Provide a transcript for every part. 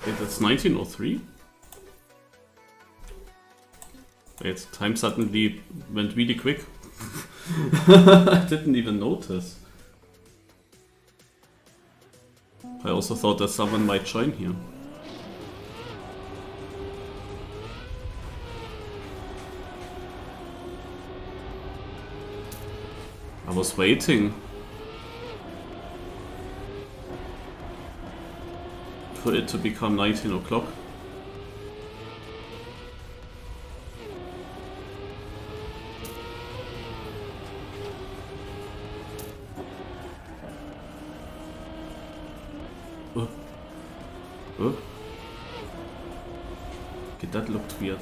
Wait, that's 1903? Wait, time suddenly went really quick. I didn't even notice. I also thought that someone might join here. I was waiting for it to become 19 o'clock. Okay, that looked weird.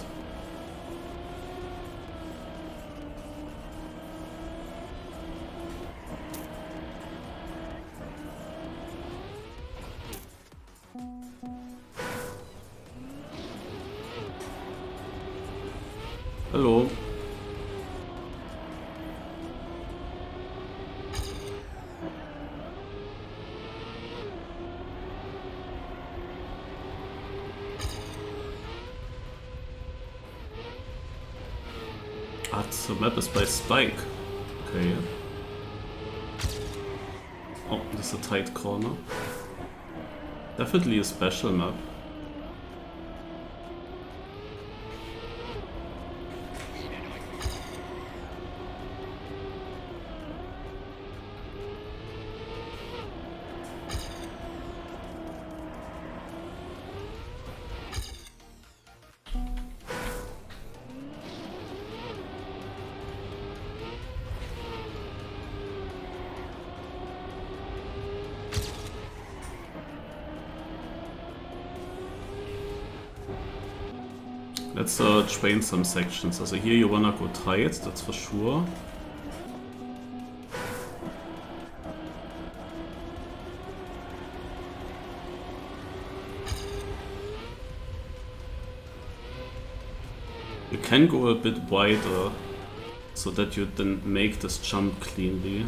Hello. Ah, the map is by Spike. Okay. Oh, this is a tight corner. Definitely a special map. Let's train some sections. Also here you wanna go tight, that's for sure. You can go a bit wider, so that you then make this jump cleanly.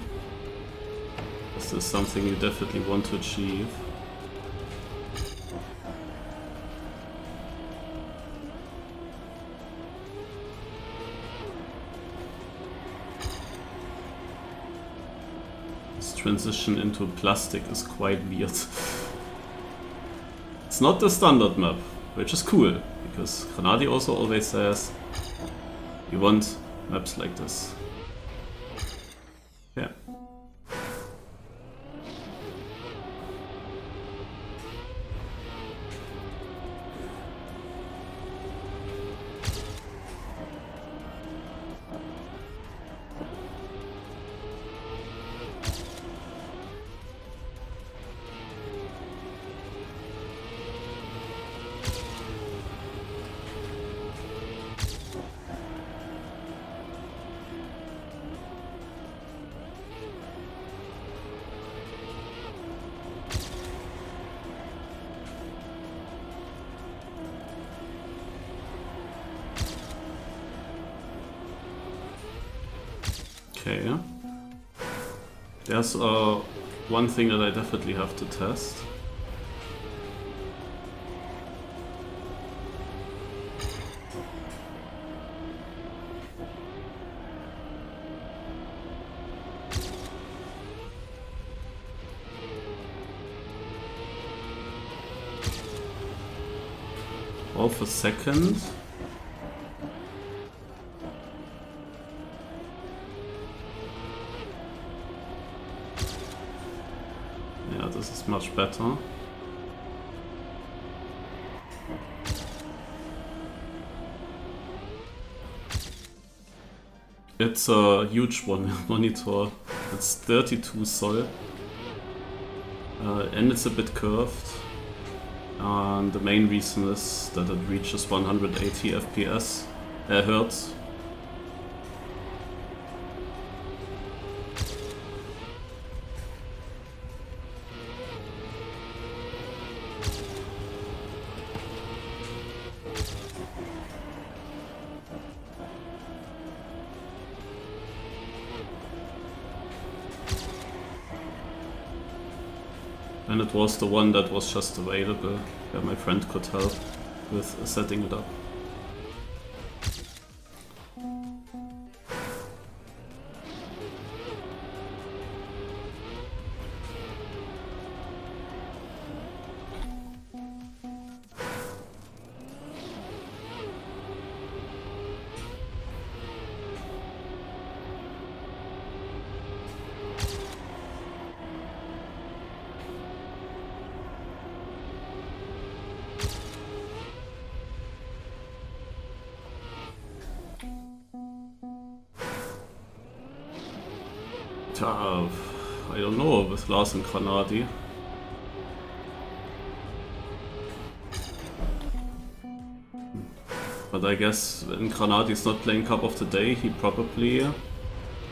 This is something you definitely want to achieve. Transition into plastic is quite weird. It's not the standard map, which is cool, because Granadi also always says you want maps like this. Yeah. Okay. There's one thing that I definitely have to test. Half a second. Yeah, this is much better. It's a huge monitor. It's 32 sol. And it's a bit curved. And the main reason is that it reaches 180 FPS, hertz. And it was the one that was just available, where my friend could help with setting it up. I don't know with Lars and Granadi. But I guess when Granadi is not playing Cup of the Day, he probably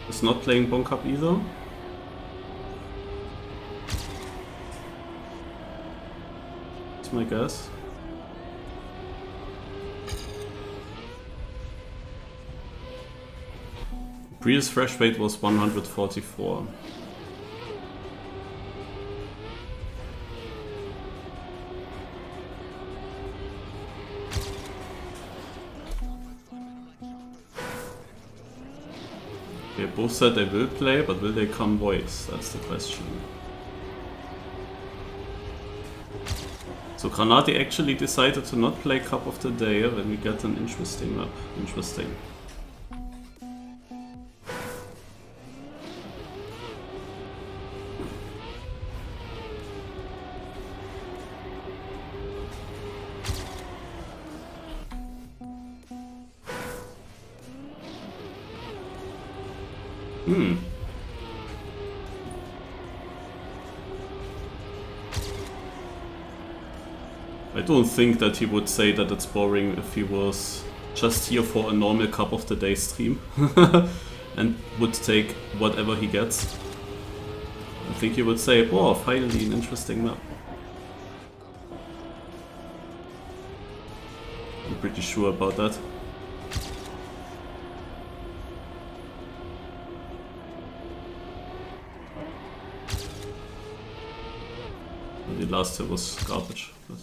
is not playing Bon Cup either. That's my guess. Previous fresh weight was 144. They both said they will play, but will they come voice? That's the question. So Granati actually decided to not play Cup of the Day when we get an interesting map. Interesting. I don't think that he would say that it's boring if he was just here for a normal Cup of the Day stream and would take whatever he gets. I think he would say, oh, finally an interesting map. I'm pretty sure about that. The last hit was garbage. But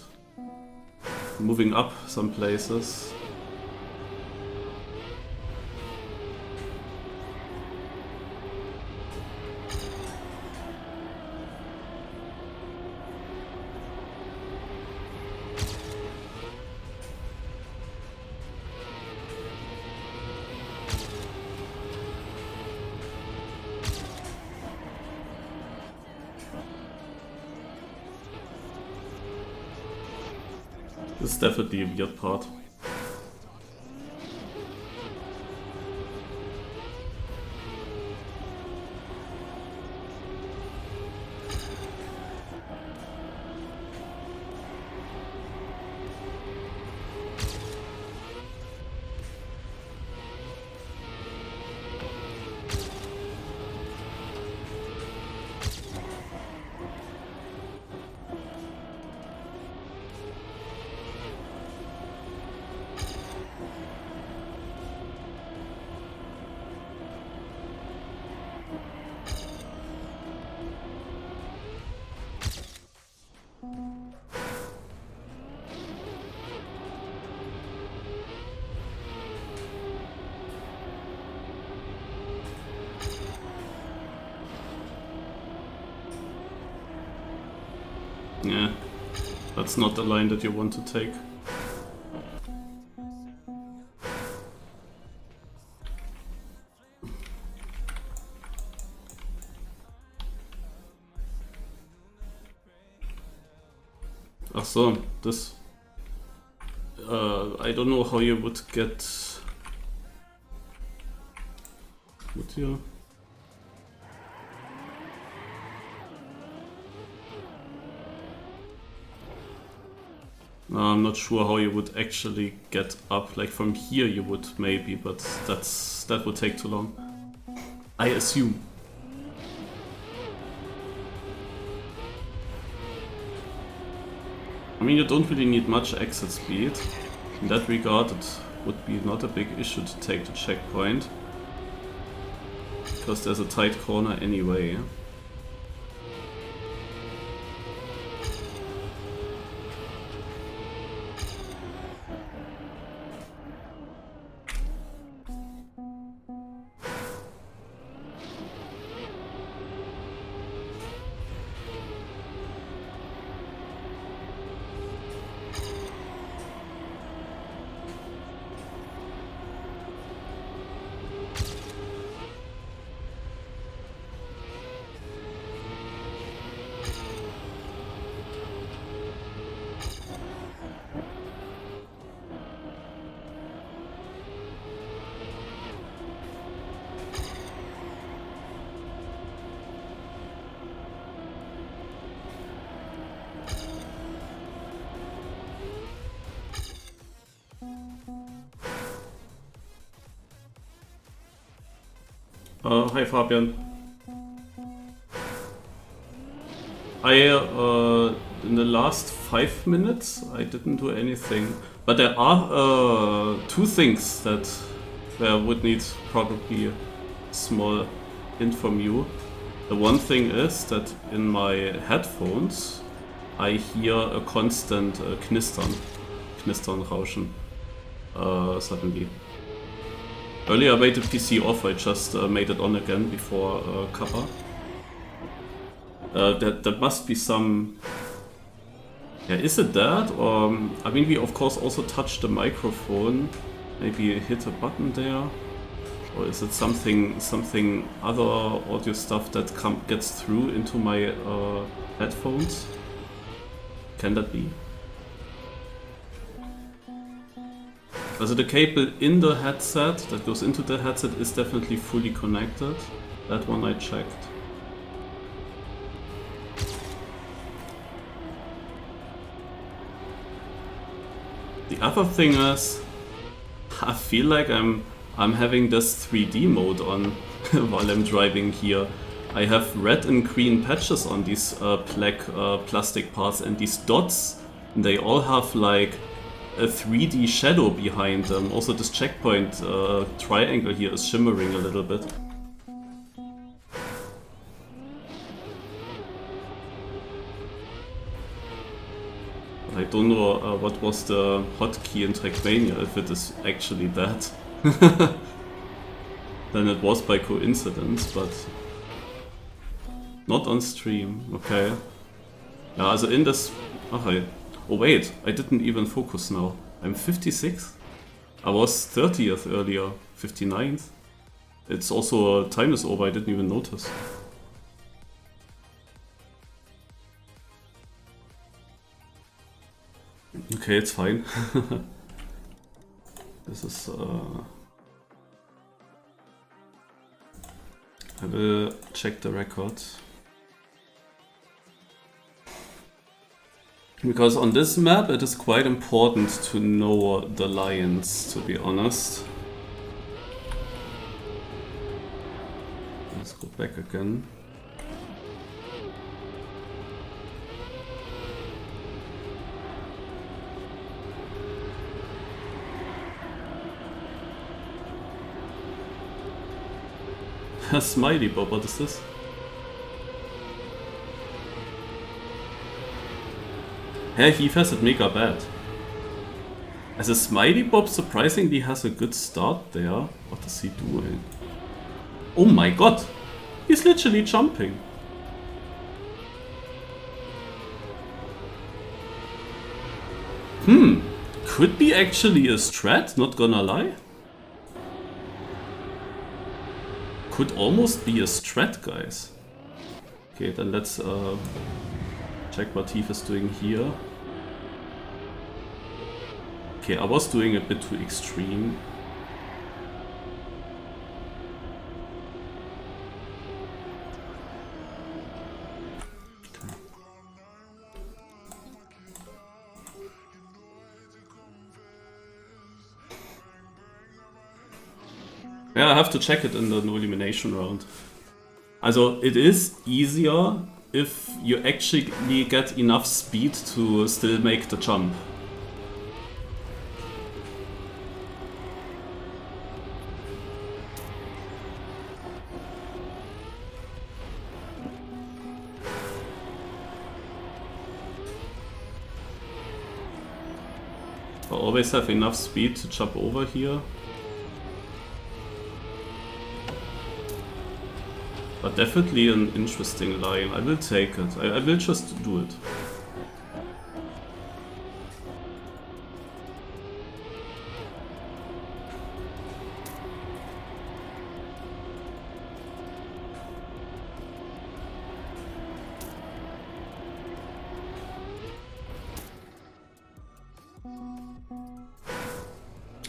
moving up some places. This is definitely a weird part. Yeah, that's not the line that you want to take. Ach so, this... I don't know how you would get... Would you... I'm not sure how you would actually get up. Like from here you would maybe, but that would take too long. I assume. I mean, you don't really need much exit speed. In that regard, it would be not a big issue to take the checkpoint. Because there's a tight corner anyway. Hi Fabian. In the last 5 minutes I didn't do anything, but there are 2 things that would need probably a small hint from you. The one thing is that in my headphones I hear a constant knistern, Rauschen suddenly. Earlier I made the PC off, I just made it on again before Kappa. That must be some... Yeah, is it that? Or, I mean, we of course also touched the microphone. Maybe hit a button there? Or is it something other audio stuff that gets through into my headphones? Can that be? Also the cable in the headset that goes into the headset is definitely fully connected. That one I checked. The other thing is, I feel like I'm having this 3D mode on while I'm driving here. I have red and green patches on these black plastic parts, and these dots, they all have like a 3D shadow behind them. Also this checkpoint triangle here is shimmering a little bit. I don't know what was the hotkey in Trackmania, if it is actually that. Then it was by coincidence, but not on stream, okay. Yeah, also in this... Okay. Oh wait, I didn't even focus now. I'm 56? I was 30th earlier, 59th. It's also time is over, I didn't even notice. Okay, it's fine. This is... I will check the record. Because on this map it is quite important to know the lines, to be honest. Let's go back again. Smiley Bob, what is this? Hey, he has it mega bad. As a Smiley Bob surprisingly has a good start there. What is he doing? Oh my god! He's literally jumping. Could be actually a strat, not gonna lie. Could almost be a strat, guys. Okay, then let's check what Thief is doing here. Okay, I was doing a bit too extreme. Yeah, I have to check it in the no elimination round. Also, it is easier if you actually get enough speed to still make the jump. I always have enough speed to jump over here. But definitely an interesting line. I will take it. I will just do it.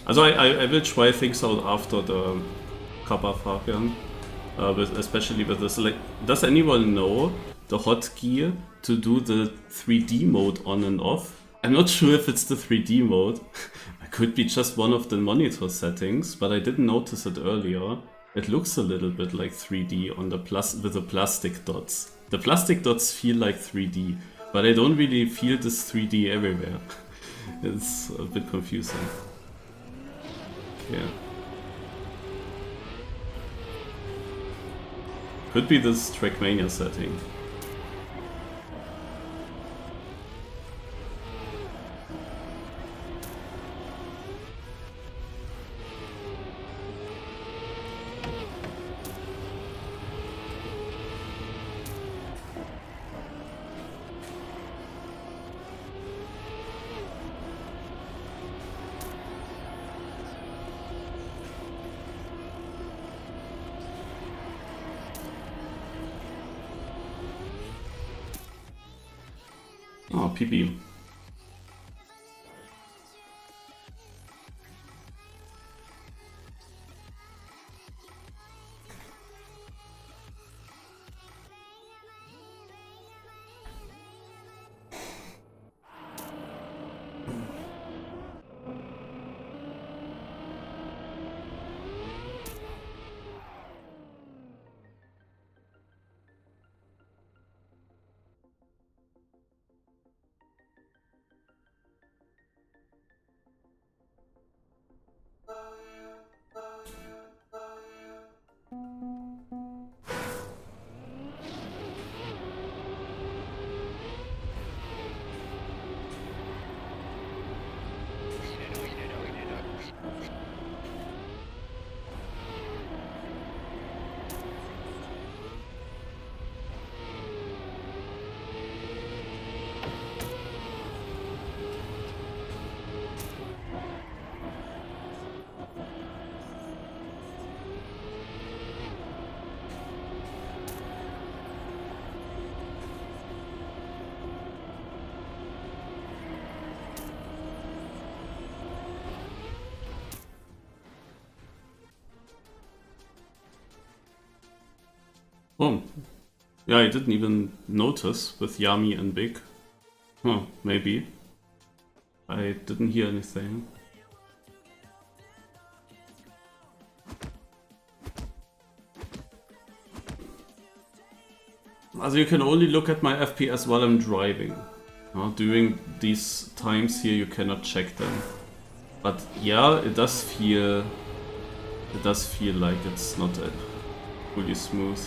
Also I will try things out after the Kappa Fabian. Especially with this, like, does anyone know the hotkey to do the 3D mode on and off? I'm not sure if it's the 3D mode. It could be just one of the monitor settings, but I didn't notice it earlier. It looks a little bit like 3D on the with the plastic dots. The plastic dots feel like 3D, but I don't really feel this 3D everywhere. It's a bit confusing. Yeah. Could be this Trackmania setting. Oh, PB. Oh, yeah, I didn't even notice with Yami and Big. Huh, maybe. I didn't hear anything. Also you can only look at my FPS while I'm driving. During these times here you cannot check them. But yeah, it does feel like it's not fully smooth.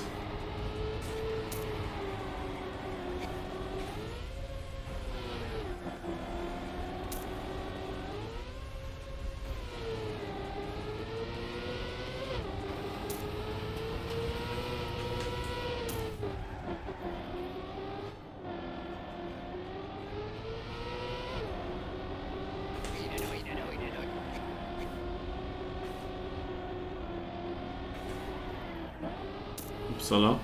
Upsala.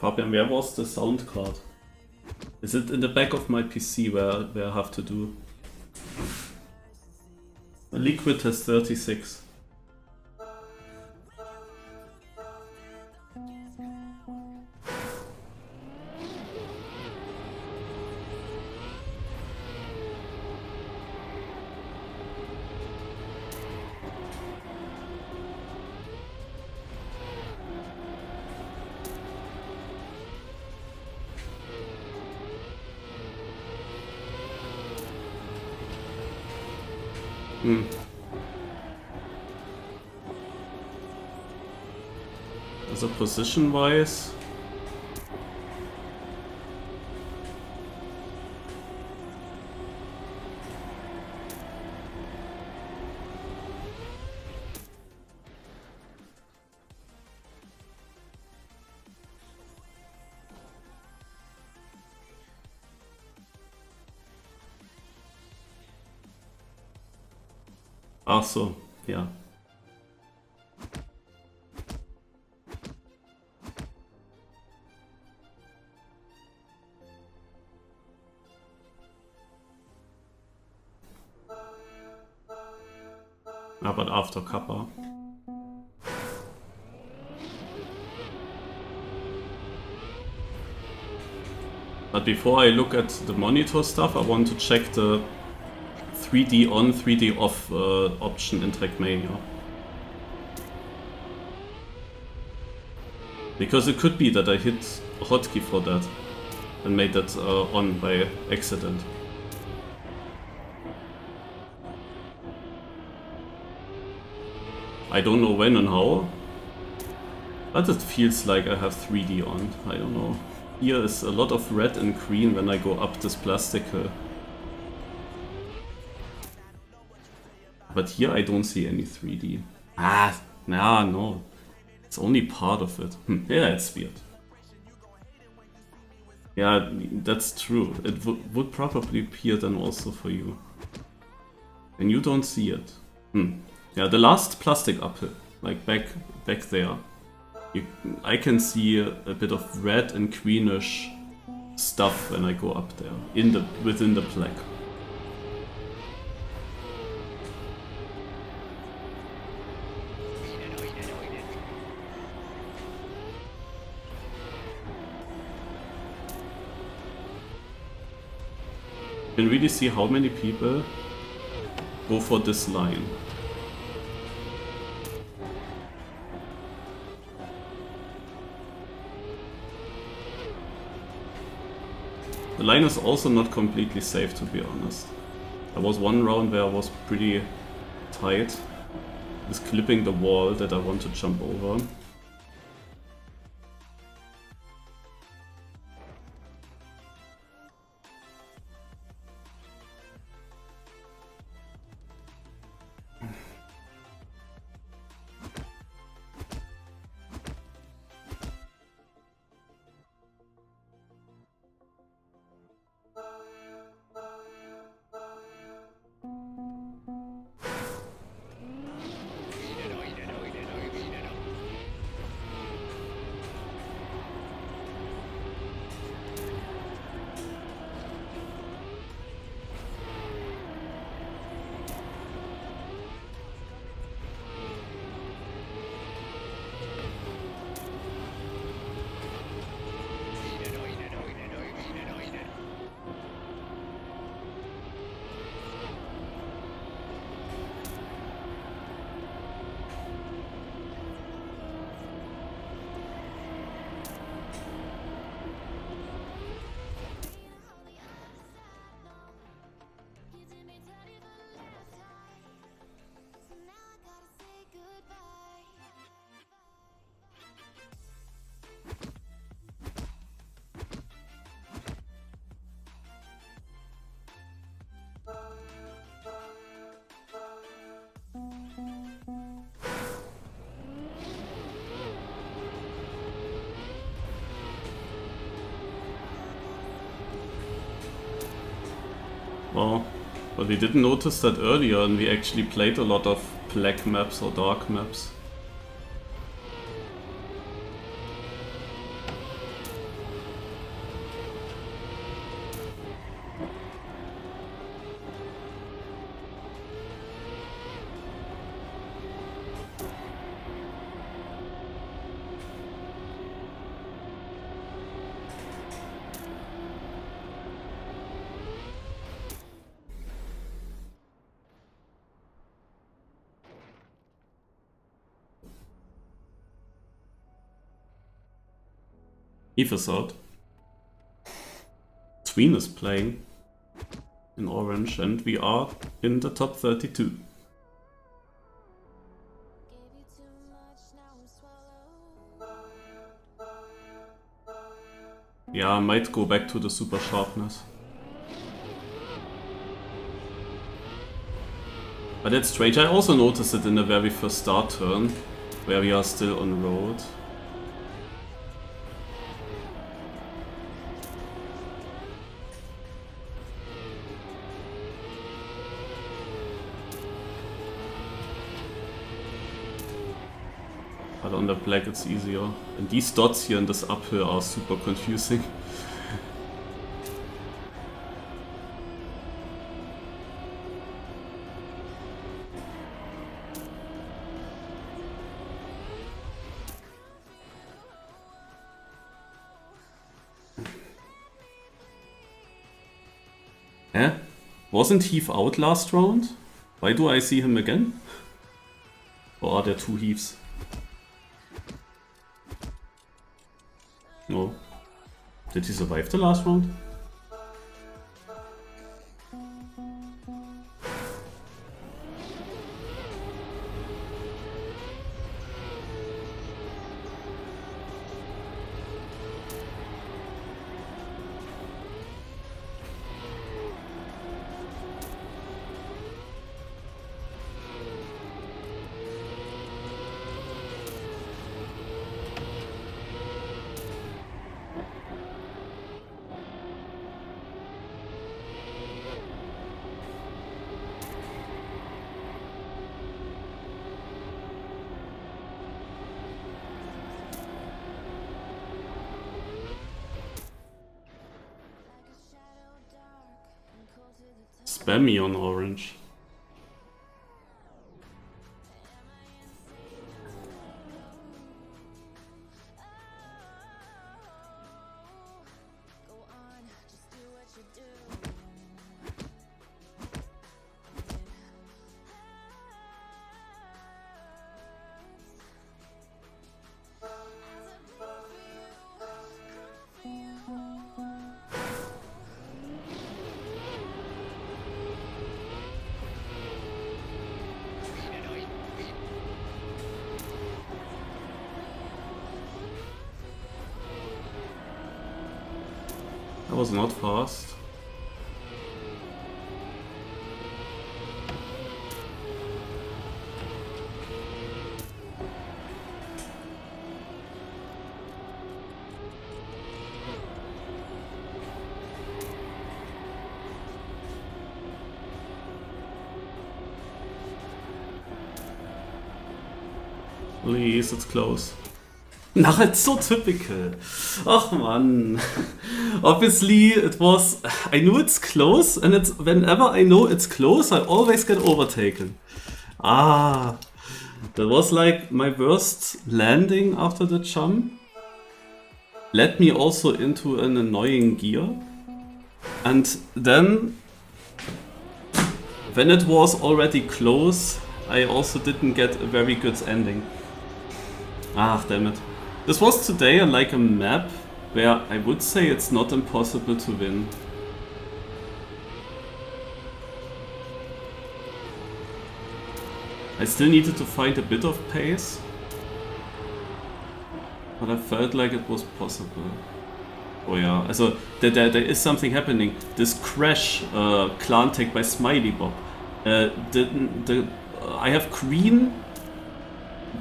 Fabian, where was the sound card? Is it in the back of my PC where I have to do? Liquid has 36. Also position-wise. Ach so, ja. But after Kappa. But before I look at the monitor stuff, I want to check the 3D on, 3D off option in Trackmania. Because it could be that I hit a hotkey for that and made that on by accident. I don't know when and how, but it feels like I have 3D on. I don't know. Here is a lot of red and green when I go up this plastic hill. But here I don't see any 3D. No. It's only part of it. Yeah, it's weird. Yeah, that's true. It would probably appear then also for you. And you don't see it. Yeah, the last plastic uphill, like back there. I can see a bit of red and greenish stuff when I go up there, within the plaque. You can really see how many people go for this line. The line is also not completely safe, to be honest. There was one round where I was pretty tight with clipping the wall that I want to jump over. Well, but we didn't notice that earlier, and we actually played a lot of black maps or dark maps. Eve is out. Tween is playing in orange, and we are in the top 32. Yeah, I might go back to the super sharpness. But that's strange. I also noticed it in the very first start turn, where we are still on road. But on the black it's easier. And these dots here in this uphill are super confusing. Eh? Wasn't Heath out last round? Why do I see him again? Or are there two Heaths? No. Did he survive the last round? Spammy on orange. That was not fast. Please, it's close. No, it's so typical. Ach man. Obviously it was... I knew it's close, and it's whenever I know it's close, I always get overtaken. Ah. That was like my worst landing after the jump. Led me also into an annoying gear. And then... when it was already close, I also didn't get a very good ending. Ah, damn it. This was today like a map where I would say it's not impossible to win. I still needed to find a bit of pace, but I felt like it was possible. Oh yeah, also there is something happening. This crash clan take by Smiley Bob. I have green.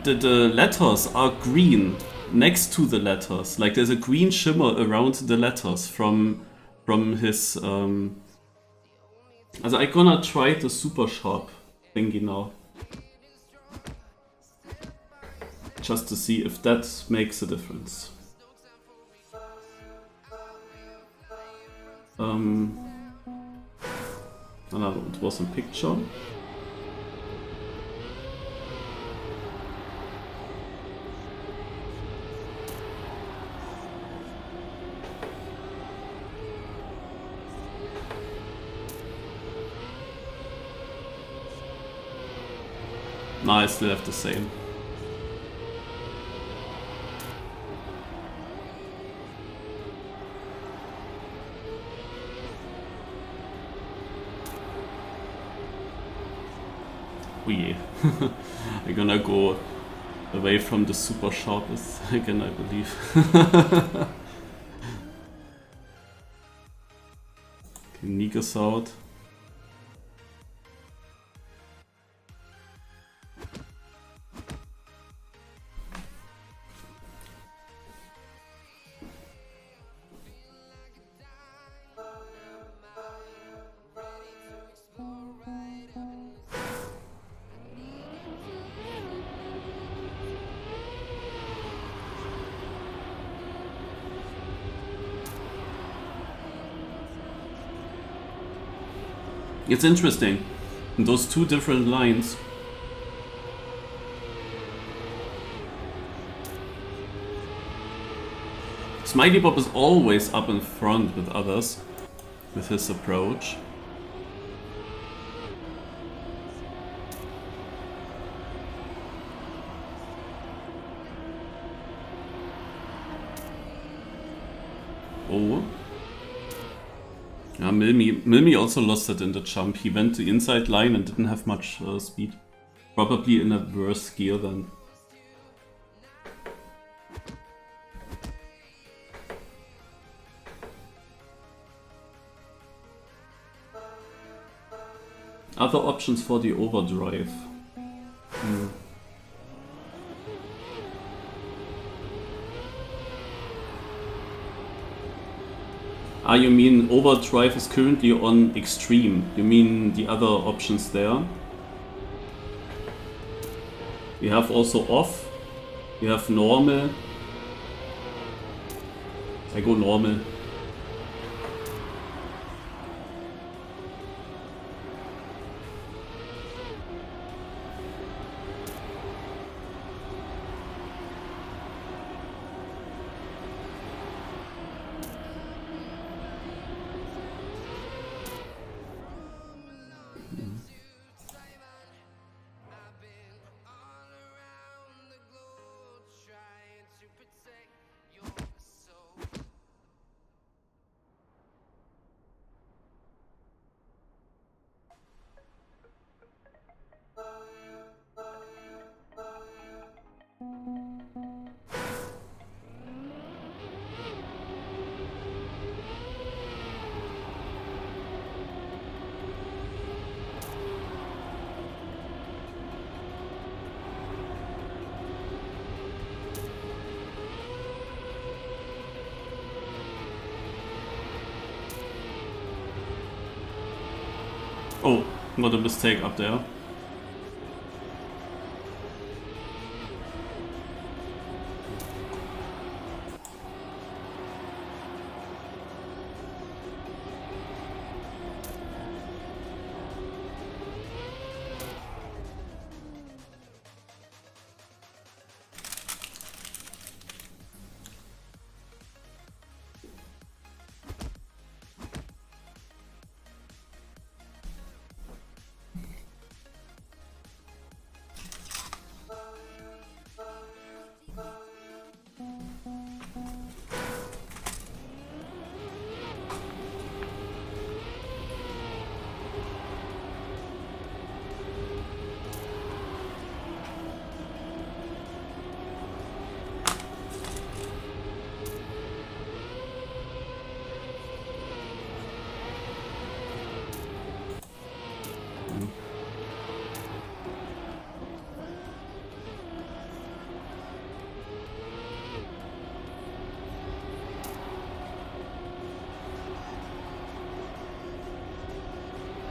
The letters are green next to the letters. Like there's a green shimmer around the letters from his. Also I'm gonna try the super sharp thingy now, just to see if that makes a difference. No, it was a picture. No, I still have the same. Oh yeah. I'm gonna go away from the super sharpest again, I believe. Okay, Niga's out. It's interesting, in those two different lines. Smiley Bob is always up in front with others, with his approach. Oh. Yeah, Milmi also lost it in the jump. He went to inside line and didn't have much speed. Probably in a worse gear then. Other options for the overdrive. Ah, you mean overdrive is currently on extreme. You mean the other options there? We have also off. We have normal. I go normal. Oh, what a mistake up there.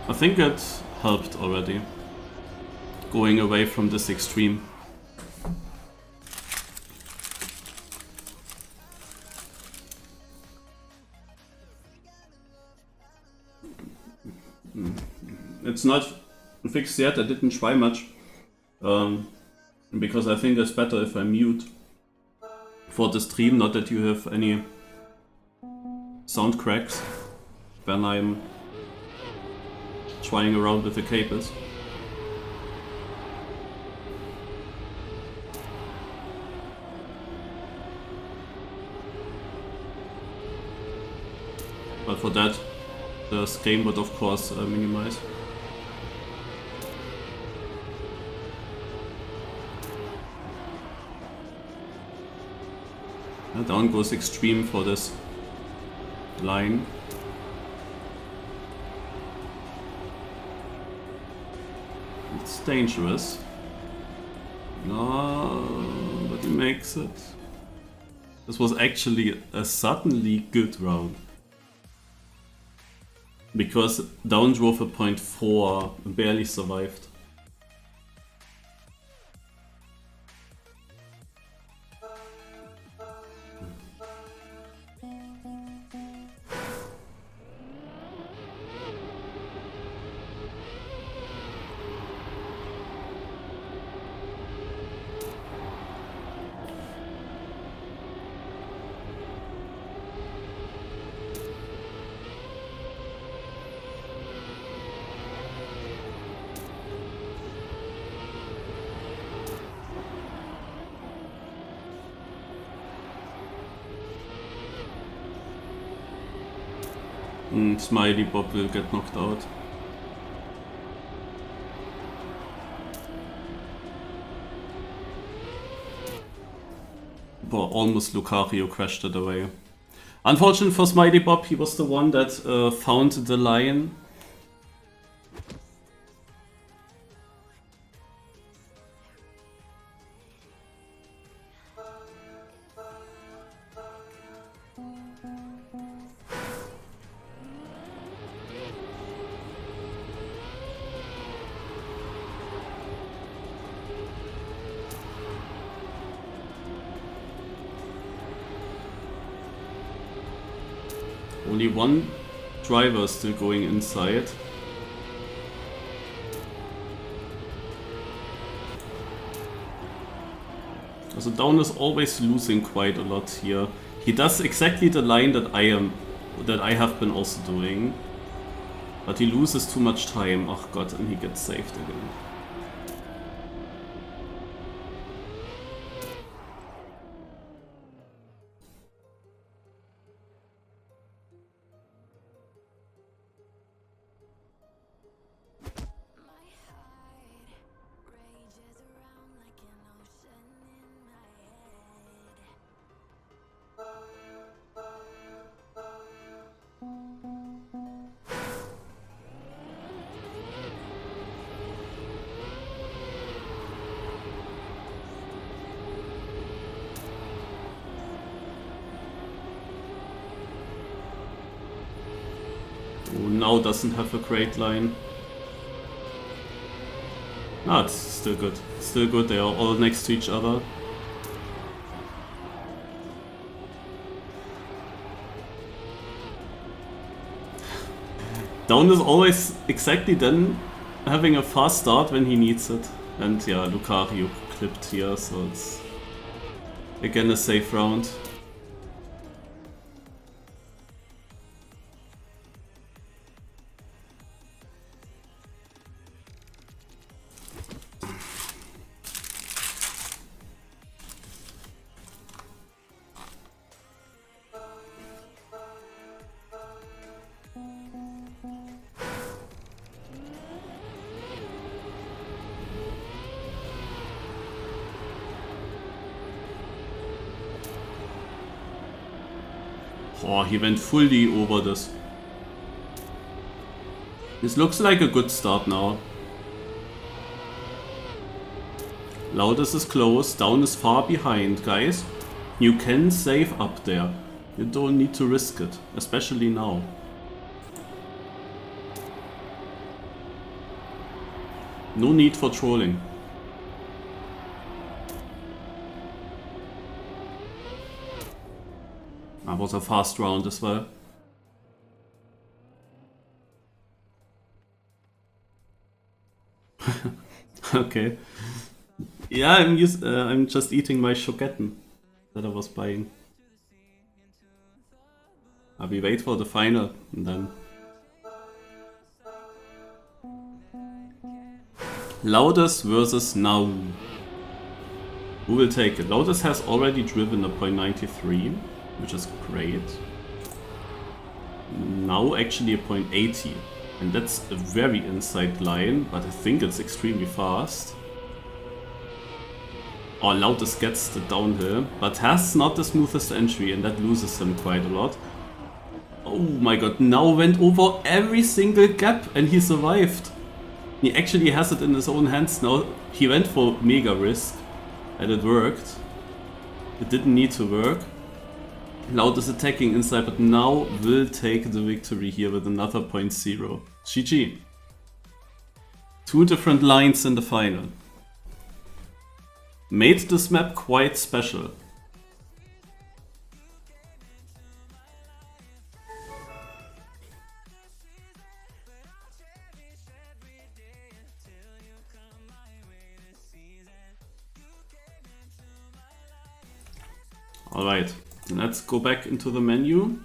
I think it helped already, going away from this extreme. It's not fixed yet, I didn't try much, because I think it's better if I mute for the stream, not that you have any sound cracks when I'm trying around with the cables. But for that, the game would of course minimize. Down goes extreme for this line. It's dangerous. No, but he makes it. This was actually a suddenly good round. Because down drove a 0.4, barely survived. Smiley Bob will get knocked out. But almost Lucario crashed it away. Unfortunate for Smiley Bob, he was the one that found the lion. Only one driver still going inside. So Down is always losing quite a lot here. He does exactly the line that I have been also doing. But he loses too much time. Oh god, and he gets saved again. Now doesn't have a great line. Ah, it's still good. Still good, they are all next to each other. Down is always exactly then having a fast start when he needs it. And yeah, Lucario clipped here, so it's again a safe round. Oh, he went fully over this. This looks like a good start now. Loudest is close, Down is far behind, guys. You can save up there. You don't need to risk it, especially now. No need for trolling. That was a fast round as well. Okay. Yeah, I'm just eating my Schoketten that I was buying. We wait for the final and then. Loudest versus Now. Who will take it? Loudest has already driven a .93, which is great. Now actually a .80, and that's a very inside line, but I think it's extremely fast. Oh, Loudest gets the downhill, but has not the smoothest entry, and that loses him quite a lot. Oh my god, Now went over every single gap and he survived. He actually has it in his own hands now. He went for mega risk and it worked. It didn't need to work. Loud is attacking inside, but Now will take the victory here with another .0. GG. Two different lines in the final. Made this map quite special. Alright, let's go back into the menu.